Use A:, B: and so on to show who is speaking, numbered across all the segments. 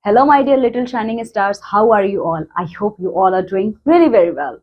A: Hello, my dear little shining stars. How are you all? I hope you all are doing really very well.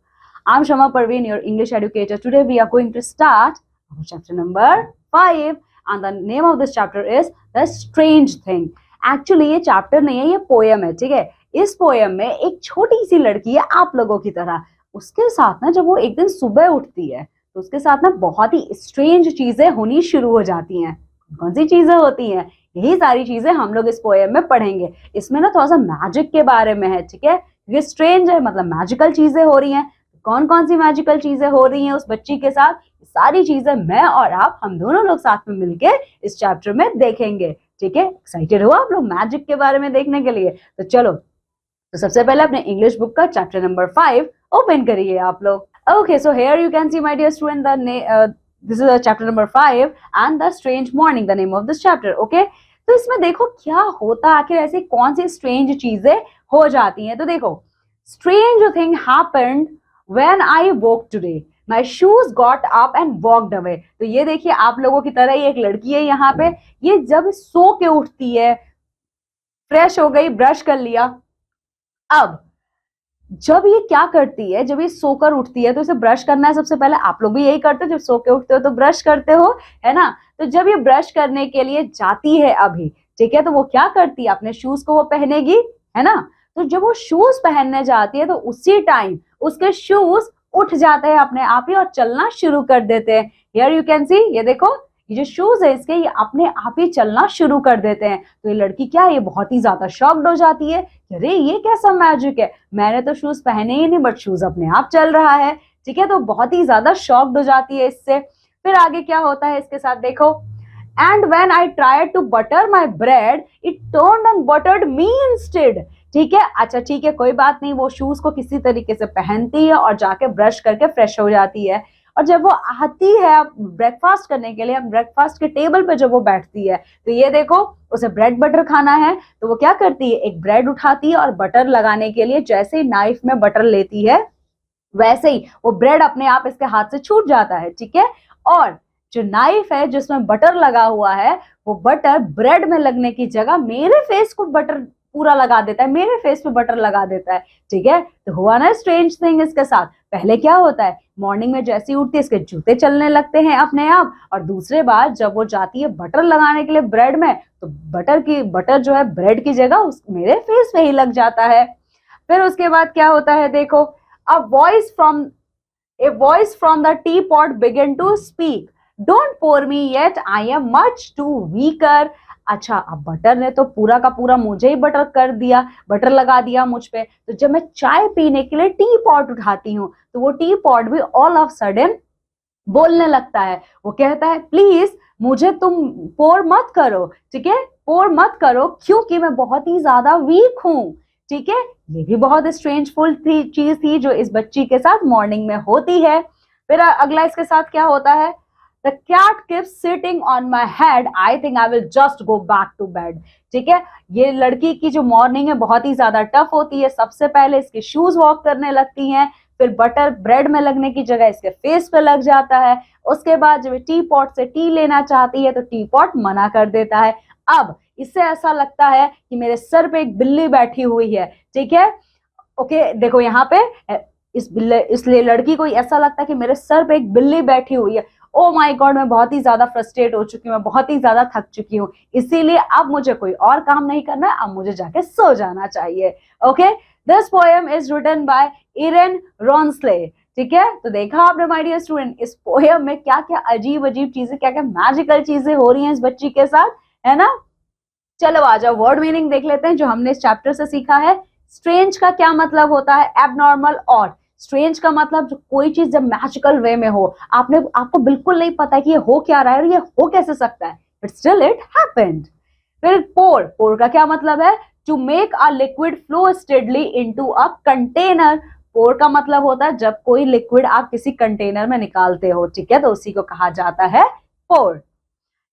A: I'm Shama Parveen, your English educator. Today we are going to start our chapter number 5, and the name of this chapter is The Strange Thing. Actually ये chapter नहीं है, ये poem है, ठीक है। इस poem में एक छोटी सी लड़की है आप लोगों की तरह। उसके साथ ना जब वो एक दिन सुबह उठती है तो उसके साथ ना बहुत ही स्ट्रेंज चीजें होनी शुरू हो जाती हैं। कौन सी चीजें होती हैं? यही सारी चीजें हम लोग इस पोएम में पढ़ेंगे। इसमें ना थोड़ा सा मैजिक के बारे में है, ठीक है। ये स्ट्रेंज है, मतलब मैजिकल चीजें हो रही हैं। कौन कौन सी मैजिकल चीजें हो रही हैं उस बच्ची के साथ, सारी चीजें मैं और आप, हम दोनों लोग साथ में मिलके इस चैप्टर में देखेंगे, ठीक है। एक्साइटेड हो आप लोग मैजिक के बारे में देखने के लिए? तो चलो, तो सबसे पहले अपने इंग्लिश बुक का चैप्टर नंबर 5 ओपन करिए आप लोग। Okay, so here you can see my dear student this is chapter number 5 and the strange morning, the name of this chapter. Okay, तो इसमें देखो क्या होता, आखिर ऐसी कौन सी स्ट्रेंज चीजें हो जाती हैं। तो देखो, strange thing happened when I woke today, my shoes got up and walked away. तो ये देखिए आप लोगों की तरह ही एक लड़की है यहाँ पे। ये जब सो के उठती है, फ्रेश हो गई, ब्रश कर लिया, अब जब ये क्या करती है, जब ये सोकर उठती है तो इसे ब्रश करना है। सबसे पहले आप लोग भी यही करते हो, जब सो के उठते हो तो ब्रश करते हो, है ना। तो जब ये ब्रश करने के लिए जाती है अभी, ठीक है, तो वो क्या करती है, अपने शूज को वो पहनेगी, है ना। तो जब वो शूज पहनने जाती है तो उसी टाइम उसके शूज उठ जाते हैं अपने आप ही और चलना शुरू कर देते हैं। हियर यू कैन सी, ये देखो, ये जो शूज है इसके, ये अपने आप ही चलना शुरू कर देते हैं। तो ये लड़की क्या है, ये बहुत ही ज्यादा शॉक्ड हो जाती है। अरे ये कैसा मैजिक है, मैंने तो शूज पहने ही नहीं बट शूज अपने आप चल रहा है, ठीक है। तो बहुत ही ज्यादा शॉक्ड हो जाती है इससे। फिर आगे क्या होता है इसके साथ देखो, and when I tried to butter my bread it turned and buttered me instead. ठीक है, अच्छा ठीक है, कोई बात नहीं। वो शूज को किसी तरीके से पहनती है और जाके ब्रश करके फ्रेश हो जाती है। और जब वो आती है ब्रेकफास्ट करने के लिए, ब्रेकफास्ट के टेबल पे जब वो बैठती है तो ये देखो, उसे ब्रेड बटर खाना है। तो वो क्या करती है, एक ब्रेड उठाती है और बटर लगाने के लिए जैसे ही नाइफ में बटर लेती है वैसे ही वो ब्रेड अपने आप इसके हाथ से छूट जाता है, ठीक है। और जो नाइफ है जिसमें बटर लगा हुआ है, वो बटर ब्रेड में लगने की जगह मेरे फेस को बटर पूरा लगा देता है, मेरे फेस पे बटर लगा देता है, ठीक है। तो हुआ ना स्ट्रेंज थिंग इसके साथ। पहले क्या होता है, मॉर्निंग में जैसे ही उठती है इसके जूते चलने लगते हैं अपने आप, और दूसरे बार जब वो जाती है बटर लगाने के लिए ब्रेड में, तो बटर जो है ब्रेड की जगह मेरे फेस पे ही लग जाता है। फिर उसके बाद क्या होता है देखो, a voice from the teapot began to speak. Don't pour me yet, I am much too weaker. अच्छा, अब बटर ने तो पूरा का पूरा मुझे ही बटर लगा दिया मुझ पे। तो जब मैं चाय पीने के लिए टी पॉट उठाती हूँ तो वो टी पॉट भी ऑल ऑफ सडन बोलने लगता है। वो कहता है प्लीज मुझे तुम पोर मत करो, ठीक है, पोर मत करो क्योंकि मैं बहुत ही ज्यादा वीक हूँ, ठीक है। ये भी बहुत स्ट्रेंजफुल चीज थी जो इस बच्ची के साथ मॉर्निंग में होती है। फिर अगला इसके साथ क्या होता है, The cat keeps sitting on my head. I think I will just go back to bed. ठीक है, ये लड़की की जो मॉर्निंग है बहुत ही ज्यादा टफ होती है। सबसे पहले इसके शूज वॉक करने लगती हैं, फिर बटर ब्रेड में लगने की जगह इसके फेस पे लग जाता है। उसके बाद जब टी पॉट से टी लेना चाहती है तो टी पॉट मना कर देता है। अब इससे ऐसा लगता है कि मेरे सर पे एक बिल्ली बैठी हुई है, ठीक है। ओके, देखो यहाँ पे इसलिए लड़की को ऐसा लगता है कि मेरे सर पे एक बिल्ली बैठी हुई है। ओ माय गॉड, मैं बहुत ही ज्यादा फ्रस्ट्रेट हो चुकी हूँ, मैं बहुत ही ज्यादा थक चुकी हूँ, इसीलिए अब मुझे कोई और काम नहीं करना है, अब मुझे जाके सो जाना चाहिए। Okay, this poem is written by Irene Rawnsley, ठीक है। तो देखा आपने माय डियर स्टूडेंट, इस पोएम में क्या क्या अजीब अजीब चीजें, क्या क्या मैजिकल चीजें हो रही हैं इस बच्ची के साथ, है ना। चलो आ जाओ, वर्ड मीनिंग देख लेते हैं जो हमने इस चैप्टर से सीखा है। स्ट्रेंज का क्या मतलब होता है, एबनॉर्मल। और स्ट्रेंज का मतलब जो कोई चीज जब मैजिकल वे में हो, आपको बिल्कुल नहीं पता कि ये हो क्या रहा है और ये हो कैसे सकता है, बट स्टिल इट हैपेंड। फिर पोर का क्या मतलब है, to make a liquid flow steadily into a container. Pour का मतलब होता है जब कोई लिक्विड आप किसी कंटेनर में निकालते हो, ठीक है, तो उसी को कहा जाता है पोर।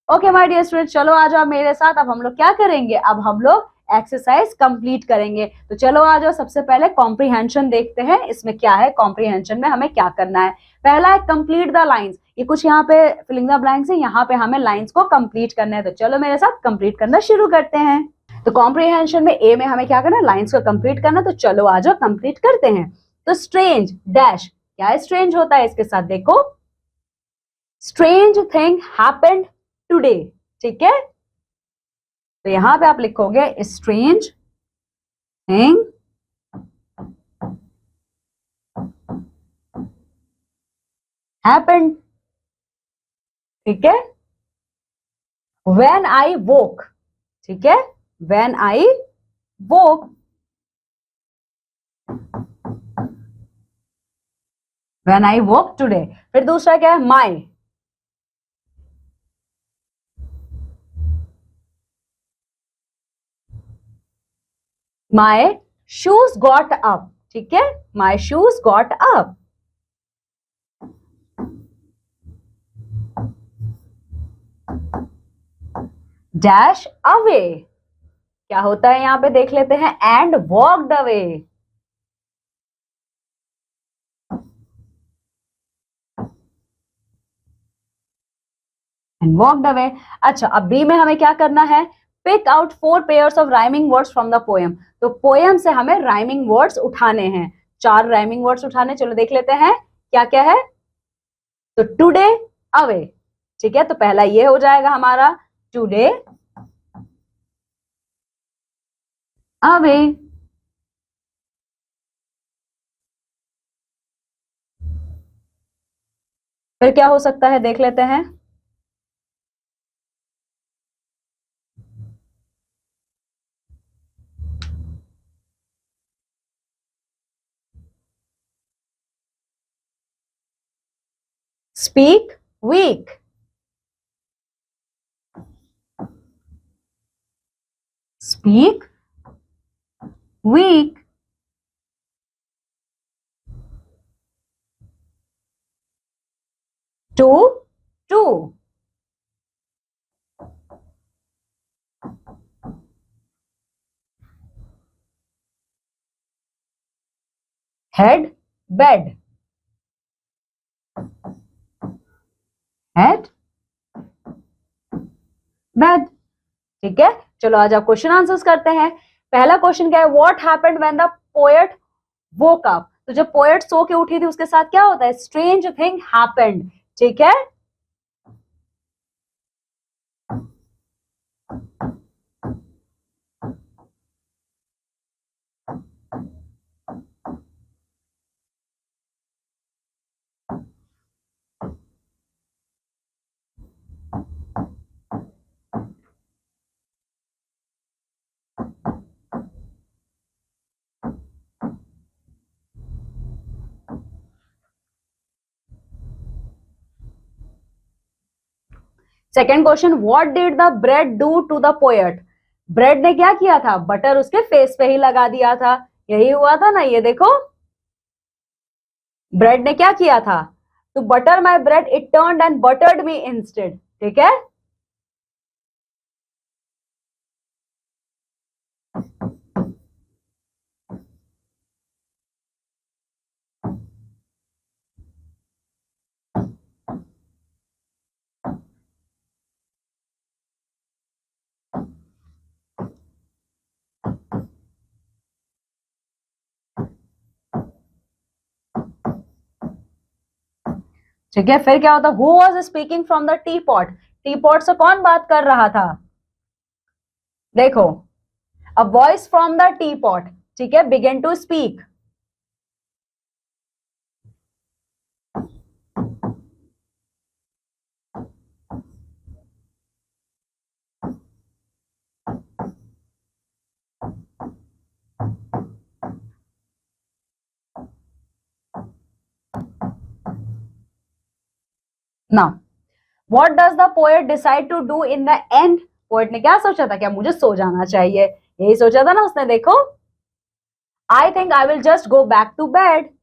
A: ओके माय डियर स्टूडेंट, चलो आ जाओ मेरे साथ। अब हम लोग क्या करेंगे, अब हम लोग एक्सरसाइज कंप्लीट करेंगे। तो चलो आ जाओ, सबसे पहले कॉम्प्रीहेंशन देखते हैं। इसमें क्या है, कॉम्प्रीहेंशन में हमें क्या करना है। पहला है कंप्लीट द लाइंस। ये कुछ यहाँ पे फिलिंग द ब्लैंक्स है, यहाँ पे हमें लाइंस को कंप्लीट करना है। तो चलो मेरे साथ कंप्लीट करना शुरू करते हैं। तो कॉम्प्रिहेंशन में ए में हमें क्या करना है, लाइंस को कंप्लीट करना। तो चलो आ जाओ कंप्लीट करते हैं। तो स्ट्रेंज डैश, क्या स्ट्रेंज होता है इसके साथ, देखो स्ट्रेंज थिंग हैपेंड टुडे, ठीक है। तो यहां पे आप लिखोगे स्ट्रेंज थिंग हैपेंड, ठीक है। व्हेन आई वोक, ठीक है, when I woke, when I woke today. फिर दूसरा क्या है, my, my shoes got up, ठीक है, my shoes got up. Dash away, क्या होता है यहां पे देख लेते हैं, and walked away, and walked away. अच्छा, अब बी में हमें क्या करना है, pick out 4 pairs of rhyming words from the poem. तो पोएम से हमें राइमिंग वर्ड्स उठाने हैं, 4 राइमिंग वर्ड्स उठाने। चलो देख लेते हैं क्या क्या है। तो टुडे अवे, ठीक है, तो पहला ये हो जाएगा हमारा, टुडे अवे। फिर क्या हो सकता है देख लेते हैं। Speak week, speak week. To too, head bed, head bed, ठीक है। चलो आज आप क्वेश्चन आंसर्स करते हैं। पहला क्वेश्चन क्या है, what happened when the poet woke up. तो जब पोएट सो के उठी थी उसके साथ क्या होता है, स्ट्रेंज थिंग हैपेंड, ठीक है। Second question, what did the bread do to the poet. Bread ने क्या किया था, बटर उसके फेस पे ही लगा दिया था, यही हुआ था ना, ये देखो ब्रेड ने क्या किया था, to butter my bread it turned and buttered me instead, ठीक है। ठीक है, फिर क्या होता, who was speaking from the tea pot. Tea pot से कौन बात कर रहा था, देखो a voice from the tea pot, ठीक है, बिगेन टू स्पीक। ना, what does the poet decide to do in the end. Poet ने क्या सोचा था, क्या मुझे सो जाना चाहिए, यही सोचा था ना उसने, देखो I think I will just go back to bed.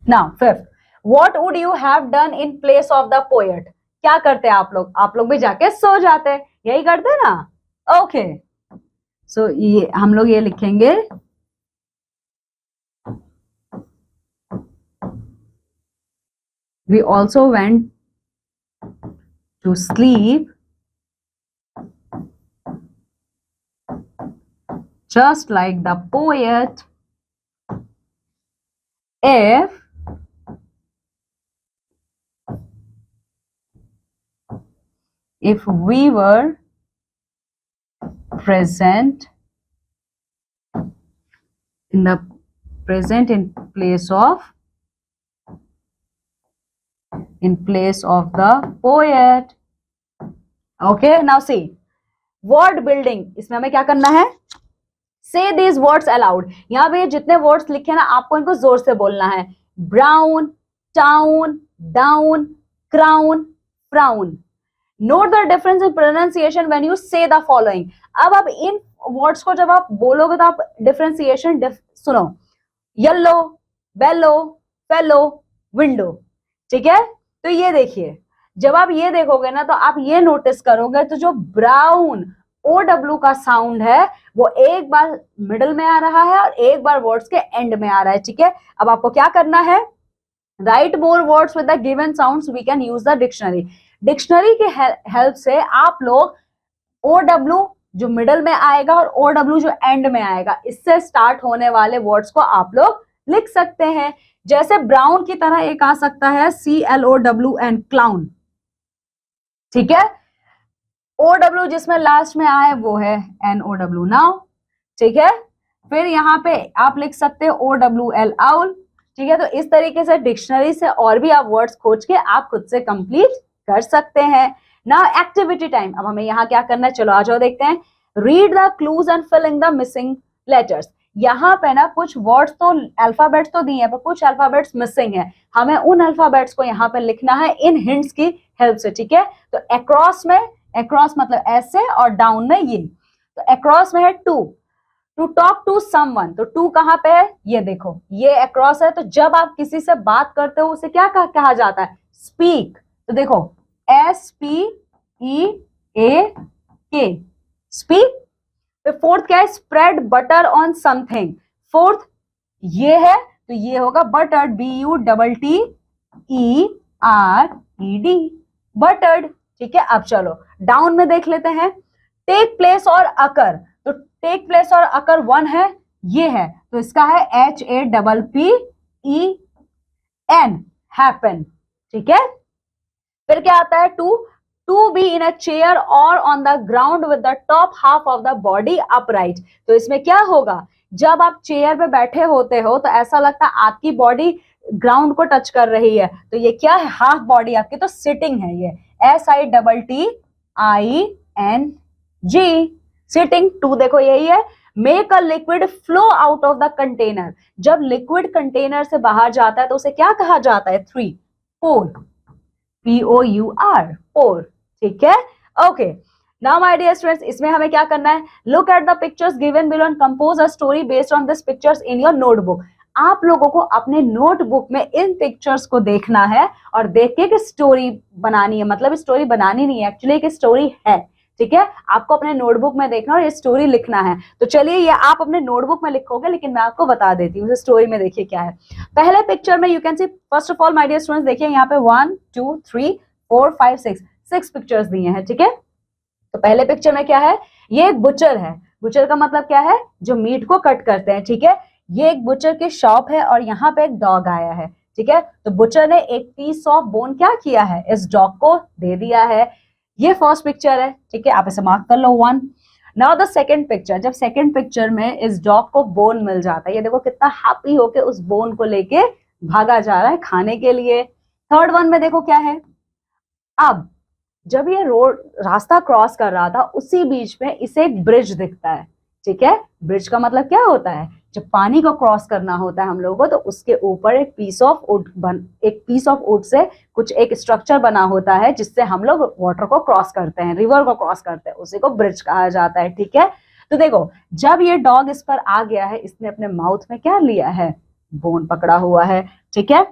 A: Now fifth, what would you have done in place of the poet? क्या करते हैं आप लोग? आप लोग भी जाके सो जाते हैं, यही करते हैं ना? ओके, सो ये हम लोग ये लिखेंगे, we also went to sleep just like the poet if we were present in place of the poet. Okay, now see word building. इसमें हमें क्या करना है? Say these words aloud. यहाँ पे जितने words लिखे ना, आपको इनको जोर से बोलना है. Brown, town, down, crown, frown. Note the difference in pronunciation when you say the following. अब आप इन वर्ड्स को जब आप बोलोगे तो आप डिफरेंशिएशन सुनो. येलो, बेलो, फेलो, विंडो. ठीक है, तो ये देखिए, जब आप ये देखोगे ना तो आप ये नोटिस करोगे तो जो ब्राउन OW का साउंड है वो एक बार मिडल में आ रहा है और एक बार वर्ड्स के एंड में आ रहा है. ठीक है, अब आपको क्या करना है? Write more words with the given sounds, we can use the dictionary. Dictionary के हेल्प से आप लोग OW जो मिडल में आएगा और OW जो एंड में आएगा, इससे स्टार्ट होने वाले वर्ड्स को आप लोग लिख सकते हैं. जैसे ब्राउन की तरह एक आ सकता है CLOWN, क्लाउन. ठीक है, OW जिसमें लास्ट में आए वो है NOW, नाउ. ठीक है, फिर यहाँ पे आप लिख सकते हैं OWL, आउल. ठीक है, तो इस तरीके से डिक्शनरी से और भी आप वर्ड्स खोज के आप खुद से कंप्लीट कर सकते हैं. Now activity time. अब हमें यहाँ क्या करना है, चलो आ जाओ देखते हैं. Read the clues and fill in the missing letters. यहाँ पे ना कुछ वर्ड्स तो अल्फाबेट्स तो दिए हैं पर कुछ अल्फाबेट्स मिसिंग है. हमें उन अल्फाबेट्स को यहाँ पे लिखना है इन हिंट्स की हेल्प से. ठीक है, तो अक्रॉस में, अक्रॉस मतलब ऐसे, और डाउन में ये. तो अक्रॉस में है टू टॉक टू समवन. तो टू कहाँ पे है? ये देखो, ये अक्रॉस है. तो जब आप किसी से बात करते हो उसे क्या कहा जाता है? स्पीक. तो देखो SPEAK, स्पीक. फिर फोर्थ क्या है? Spread butter on something. Fourth ये है तो ये होगा बटर्ड, BUTTERED, बटर्ड. ठीक है, अब चलो डाउन में देख लेते हैं. टेक प्लेस और अकर. तो टेक प्लेस और अकर वन है, ये है, तो इसका है HAPPEN, हैपन. ठीक है, फिर क्या आता है? To be in a chair और on the ground with the top half of the body upright. तो इसमें क्या होगा? जब आप चेयर पे बैठे होते हो तो ऐसा लगता है आपकी बॉडी ग्राउंड को टच कर रही है. तो ये क्या है? हाफ बॉडी आपकी, तो सिटिंग है ये. SITTING, sitting. टू देखो यही है. Make a liquid flow out of the container. जब लिक्विड कंटेनर से बाहर जाता है तो उसे क्या कहा जाता है? 3 pour, POUR, pour. ठीक है, okay. Now my dear students, इसमें हमें क्या करना है? Look at the pictures given below and compose a story based on this pictures in your notebook. आप लोगों को अपने नोटबुक में इन पिक्चर्स को देखना है और देख के स्टोरी बनानी है. मतलब स्टोरी बनानी नहीं है, एक्चुअली एक स्टोरी है. ठीक है, आपको अपने नोटबुक में देखना और ये स्टोरी लिखना है. तो चलिए, ये आप अपने नोटबुक में लिखोगे, लेकिन मैं आपको बता देती हूँ स्टोरी में. देखिए क्या है. पहले पिक्चर में you can see, first of all my dear students, देखिए यहाँ पे 1 2 3 4 5 6 पिक्चर्स दिए हैं. ठीक है, तो पहले पिक्चर में क्या है? ये एक बुचर है. बुचर का मतलब क्या है? जो मीट को कट करते हैं. ठीक है, ये एक बुचर की शॉप है और यहाँ पे एक डॉग आया है. ठीक है, तो बुचर ने एक पीस ऑफ बोन क्या किया है? इस डॉग को दे दिया है. ये फर्स्ट पिक्चर है. ठीक है, आप इसे मार्क कर लो 1. Now the second picture. जब सेकंड पिक्चर में इस डॉग को बोन मिल जाता है, ये देखो कितना हैप्पी होके उस बोन को लेके भागा जा रहा है खाने के लिए. थर्ड वन में देखो क्या है. अब जब ये रोड रास्ता क्रॉस कर रहा था, उसी बीच में इसे एक ब्रिज दिखता है. ठीक है, ब्रिज का मतलब क्या होता है? जब पानी को क्रॉस करना होता है हम लोगों को, तो उसके ऊपर एक पीस ऑफ वुड से कुछ एक स्ट्रक्चर बना होता है जिससे हम लोग वाटर को क्रॉस करते हैं, रिवर को क्रॉस करते हैं. उसी को ब्रिज कहा जाता है. ठीक है, तो देखो जब ये डॉग इस पर आ गया है, इसने अपने माउथ में क्या लिया है? बोन पकड़ा हुआ है. ठीक है,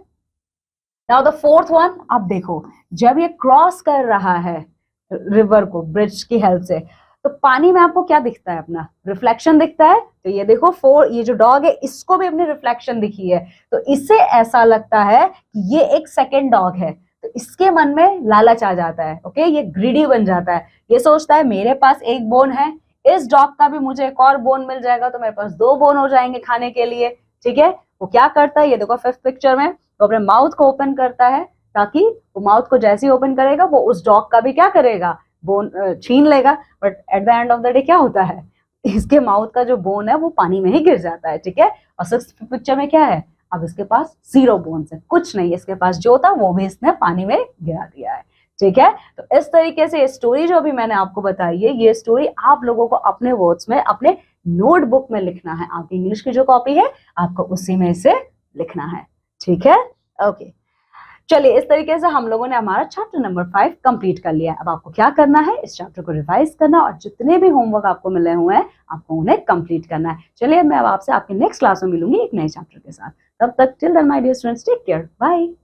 A: नाउ द फोर्थ वन, अब देखो जब ये क्रॉस कर रहा है रिवर को ब्रिज की हेल्प से, तो पानी में आपको क्या दिखता है? अपना रिफ्लेक्शन दिखता है। तो ये देखो ये जो डॉग है इसको भी अपनी रिफ्लेक्शन दिखी है, तो इससे ऐसा लगता है कि ये एक सेकंड डॉग है, तो इसके मन में लालच आ जाता है। ओके, ये ग्रीडी बन जाता है, ये सोचता है मेरे पास एक बोन है, इस डॉग का भी मुझे एक और बोन मिल जाएगा तो मेरे पास 2 बोन हो जाएंगे खाने के लिए। ठीक है, वो क्या करता है, ये देखो फिफ्थ पिक्चर में, वो अपने माउथ को ओपन करता है, ताकि वो माउथ को जैसे ही ओपन करेगा वो उस डॉग का भी क्या करेगा, बोन छीन लेगा। But at the end of the day क्या होता है, इसके माउथ का जो बोन है वो पानी में ही गिर जाता है। ठीक है, और सिक्स्थ पिक्चर में क्या है, अब इसके पास 0 बोन्स है, कुछ नहीं, इसके पास जो था वो भी इसने पानी में गिरा दिया है। ठीक है, तो इस तरीके से स्टोरी जो अभी मैंने आपको बताई है, ये स्टोरी आप लोगों को अपने वर्ड्स में अपने नोटबुक में लिखना है। आपकी इंग्लिश की जो कॉपी है आपको उसी में इसे लिखना है। ठीक है, ओके। चलिए, इस तरीके से हम लोगों ने हमारा चैप्टर नंबर 5 कंप्लीट कर लिया है। अब आपको क्या करना है, इस चैप्टर को रिवाइज करना और जितने भी होमवर्क आपको मिले हुए हैं आपको उन्हें कंप्लीट करना है। चलिए, मैं अब आपसे आपके नेक्स्ट क्लास में मिलूंगी एक नए चैप्टर के साथ। तब तक till then my dear students, take care, bye.